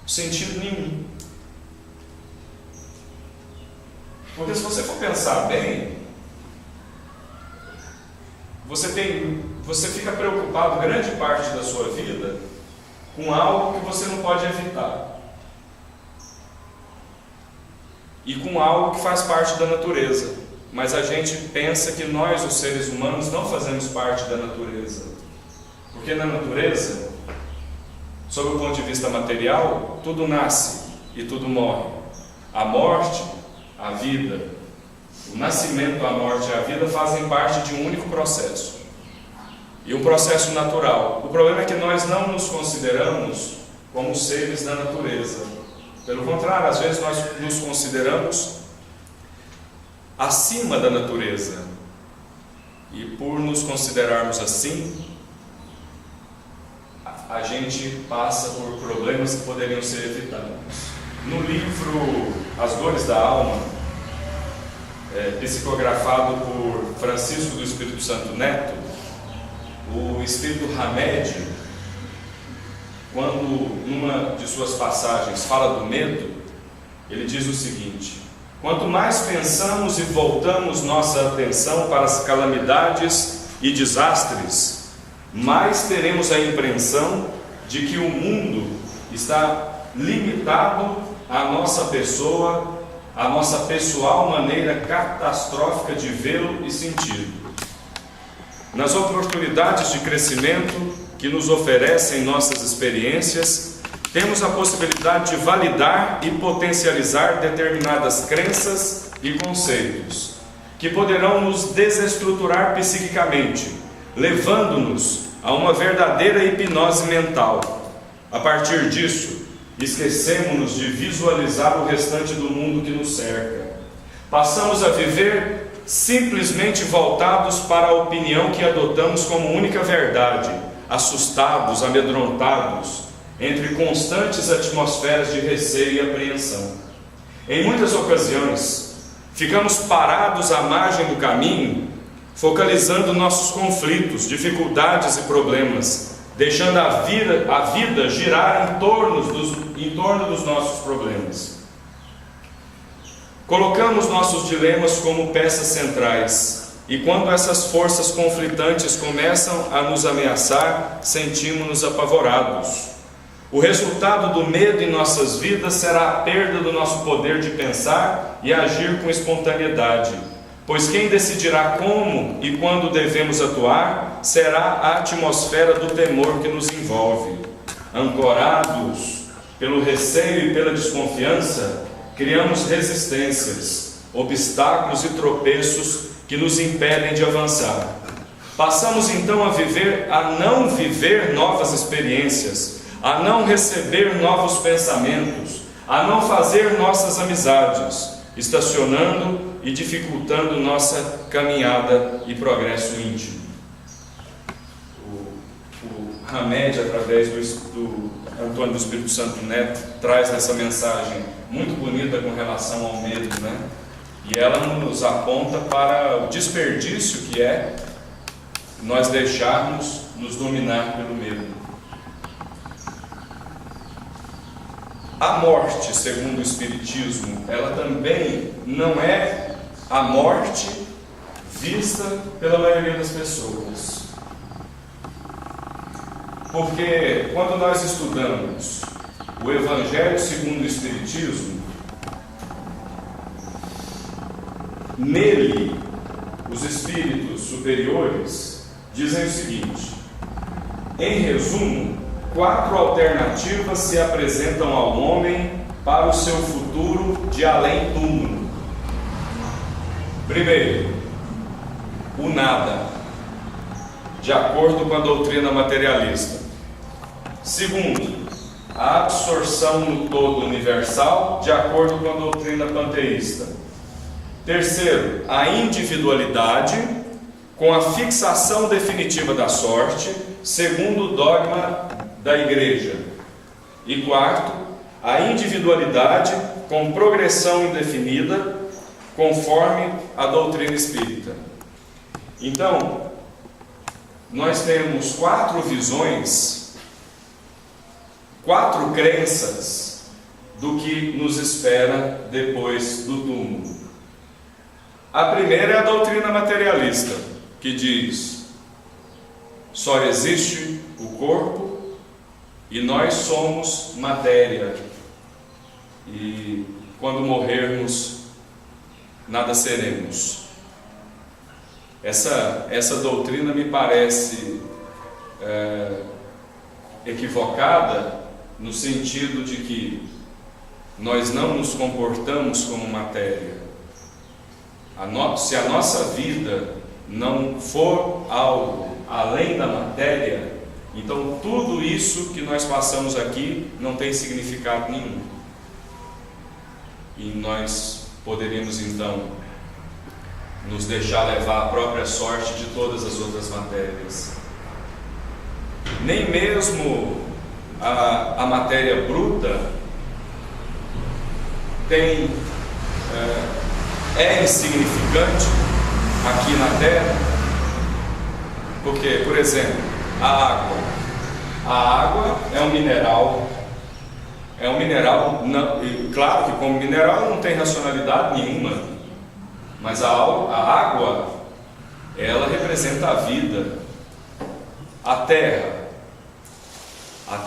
sentido nenhum. Porque se você for pensar bem, você fica preocupado grande parte da sua vida com algo que você não pode evitar. E com algo que faz parte da natureza. Mas a gente pensa que nós, os seres humanos, não fazemos parte da natureza. Porque na natureza, sob o ponto de vista material, tudo nasce e tudo morre. A morte, a vida, o nascimento, a morte e a vida fazem parte de um único processo. E um processo natural. O problema é que nós não nos consideramos como seres da natureza. Pelo contrário, às vezes nós nos consideramos acima da natureza. E por nos considerarmos assim, a gente passa por problemas que poderiam ser evitados. No livro As Dores da Alma, psicografado por Francisco do Espírito Santo Neto, o Espírito Hamed, quando numa de suas passagens fala do medo, ele diz o seguinte: quanto mais pensamos e voltamos nossa atenção para as calamidades e desastres, mais teremos a impressão de que o mundo está limitado à nossa pessoa, à nossa pessoal maneira catastrófica de vê-lo e senti-lo. Nas oportunidades de crescimento que nos oferecem nossas experiências, temos a possibilidade de validar e potencializar determinadas crenças e conceitos, que poderão nos desestruturar psiquicamente, levando-nos a uma verdadeira hipnose mental. A partir disso, esquecemos-nos de visualizar o restante do mundo que nos cerca. Passamos a viver simplesmente voltados para a opinião que adotamos como única verdade, assustados, amedrontados, entre constantes atmosferas de receio e apreensão. Em muitas ocasiões, ficamos parados à margem do caminho, focalizando nossos conflitos, dificuldades e problemas, deixando a vida girar em torno dos nossos problemas. Colocamos nossos dilemas como peças centrais, e quando essas forças conflitantes começam a nos ameaçar, sentimos-nos apavorados. O resultado do medo em nossas vidas será a perda do nosso poder de pensar e agir com espontaneidade, pois quem decidirá como e quando devemos atuar será a atmosfera do temor que nos envolve. Ancorados pelo receio e pela desconfiança, criamos resistências, obstáculos e tropeços que nos impedem de avançar. Passamos então a não viver novas experiências, a não receber novos pensamentos, a não fazer nossas amizades, estacionando e dificultando nossa caminhada e progresso íntimo. O Hamed, através do Antônio do Espírito Santo Neto, traz essa mensagem muito bonita com relação ao medo, né? E ela nos aponta para o desperdício que é nós deixarmos nos dominar pelo medo. A morte, segundo o Espiritismo, ela também não é a morte vista pela maioria das pessoas. Porque quando nós estudamos o Evangelho segundo o Espiritismo, nele os espíritos superiores dizem o seguinte: em resumo, 4 alternativas se apresentam ao homem para o seu futuro de além-túmulo. Primeiro, o nada, de acordo com a doutrina materialista. Segundo, a absorção no todo universal, de acordo com a doutrina panteísta. Terceiro, a individualidade, com a fixação definitiva da sorte, segundo o dogma da Igreja. E quarto, a individualidade com progressão indefinida, conforme a doutrina espírita. Então, nós temos 4 visões, 4 crenças do que nos espera depois do túmulo. A primeira é a doutrina materialista, que diz: só existe o corpo e nós somos matéria, e quando morrermos, nada seremos. Essa doutrina me parece equivocada, no sentido de que nós não nos comportamos como matéria. Se a nossa vida não for algo além da matéria, então tudo isso que nós passamos aqui não tem significado nenhum. E nós poderíamos então nos deixar levar a própria sorte de todas as outras matérias. Nem mesmo a matéria bruta é insignificante aqui na Terra, porque, por exemplo, a água é um mineral. Claro que como mineral não tem racionalidade nenhuma, mas a água, ela representa a vida. A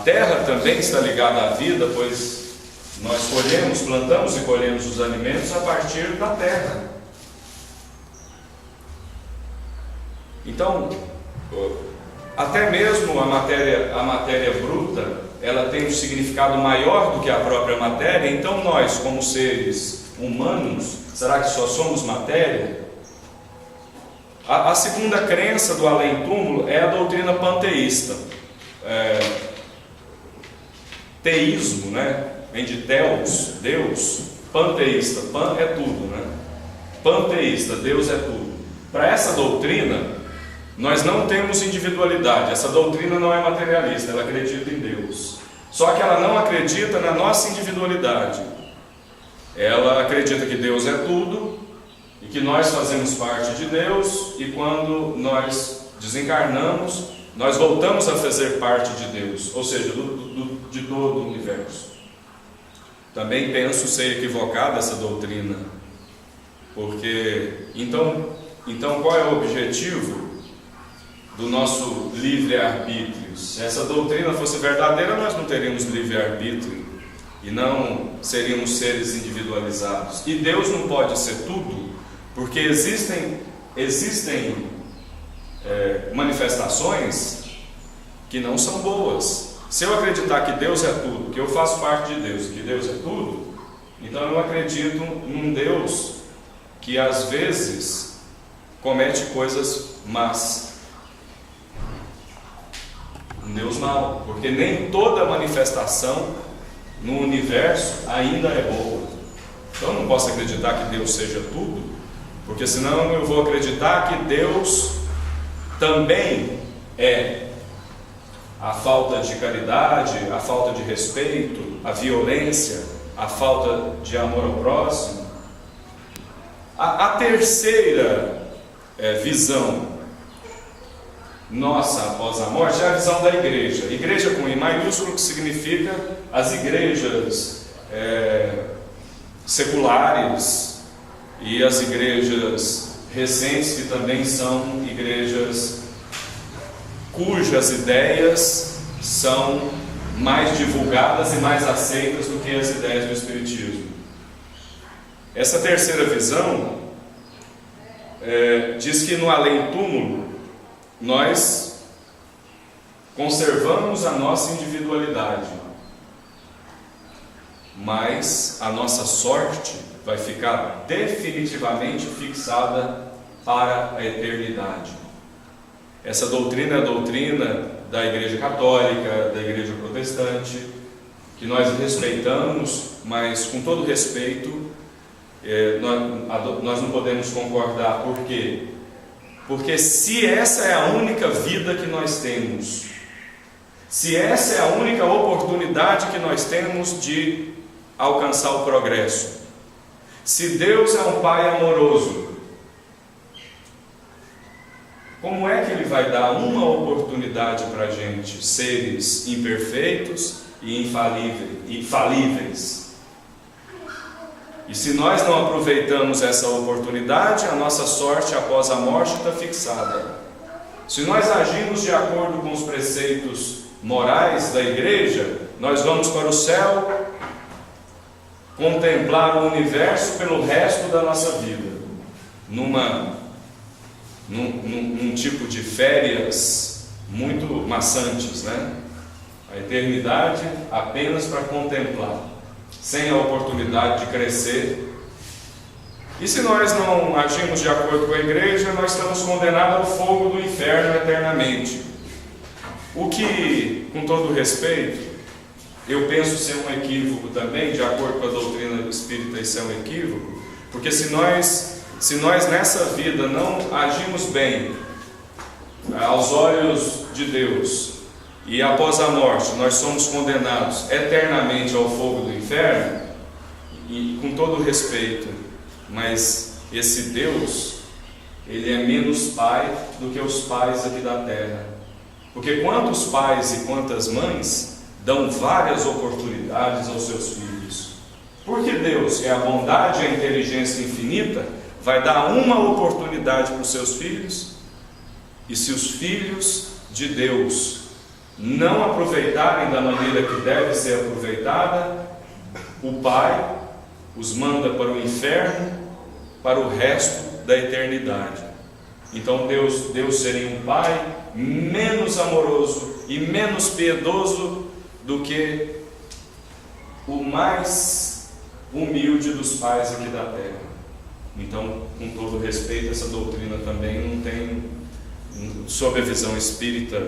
terra também está ligada à vida, pois nós plantamos e colhemos os alimentos a partir da terra. Então, até mesmo a matéria bruta, ela tem um significado maior do que a própria matéria. Então nós, como seres humanos, será que só somos matéria? A segunda crença do além-túmulo é a doutrina panteísta. Teísmo, né? Vem de Theos, Deus. Panteísta, pan é tudo, né? Panteísta, Deus é tudo. Para essa doutrina, nós não temos individualidade. Essa doutrina não é materialista, ela acredita em Deus. Só que ela não acredita na nossa individualidade. Ela acredita que Deus é tudo e que nós fazemos parte de Deus, e quando nós desencarnamos, nós voltamos a fazer parte de Deus, ou seja, de todo o universo. Também penso ser equivocada essa doutrina, porque então qual é o objetivo do nosso livre-arbítrio? Se essa doutrina fosse verdadeira, nós não teríamos livre-arbítrio e não seríamos seres individualizados. E Deus não pode ser tudo, porque existem manifestações que não são boas. Se eu acreditar que Deus é tudo, que eu faço parte de Deus, que Deus é tudo, então eu acredito num Deus que às vezes comete coisas más. Um Deus mau, porque nem toda manifestação no universo ainda é boa. Então eu não posso acreditar que Deus seja tudo, porque senão eu vou acreditar que Deus também é a falta de caridade, a falta de respeito, a violência, a falta de amor ao próximo. A terceira visão nossa após a morte é a visão da igreja. Igreja com I maiúsculo, que significa as igrejas seculares e as igrejas recentes, que também são igrejas cujas ideias são mais divulgadas e mais aceitas do que as ideias do Espiritismo. Essa terceira visão diz que no além-túmulo nós conservamos a nossa individualidade, mas a nossa sorte vai ficar definitivamente fixada para a eternidade. Essa doutrina é a doutrina da Igreja Católica, da Igreja Protestante, que nós respeitamos, mas com todo respeito, nós não podemos concordar. Por quê? Porque se essa é a única vida que nós temos, se essa é a única oportunidade que nós temos de alcançar o progresso, se Deus é um Pai amoroso, como é que Ele vai dar uma oportunidade para a gente, seres imperfeitos e infalíveis? E se nós não aproveitamos essa oportunidade, a nossa sorte após a morte está fixada. Se nós agimos de acordo com os preceitos morais da igreja, nós vamos para o céu contemplar o universo pelo resto da nossa vida, num tipo de férias muito maçantes, né? A eternidade apenas para contemplar, sem a oportunidade de crescer. E se nós não agimos de acordo com a igreja, nós estamos condenados ao fogo do inferno eternamente. O que, com todo respeito, eu penso ser um equívoco também, de acordo com a doutrina espírita, isso é um equívoco, porque se nós nessa vida não agimos bem aos olhos de Deus, e após a morte nós somos condenados eternamente ao fogo do inferno, e com todo respeito, mas esse Deus, ele é menos pai do que os pais aqui da terra, porque quantos pais e quantas mães dão várias oportunidades aos seus filhos? Porque Deus, que é a bondade e a inteligência infinita, vai dar uma oportunidade para os seus filhos, e se os filhos de Deus não aproveitarem da maneira que deve ser aproveitada, o Pai os manda para o inferno, para o resto da eternidade. Então Deus seria um Pai menos amoroso e menos piedoso do que o mais humilde dos pais aqui da terra. Então, com todo respeito, essa doutrina também não tem, sob a visão espírita,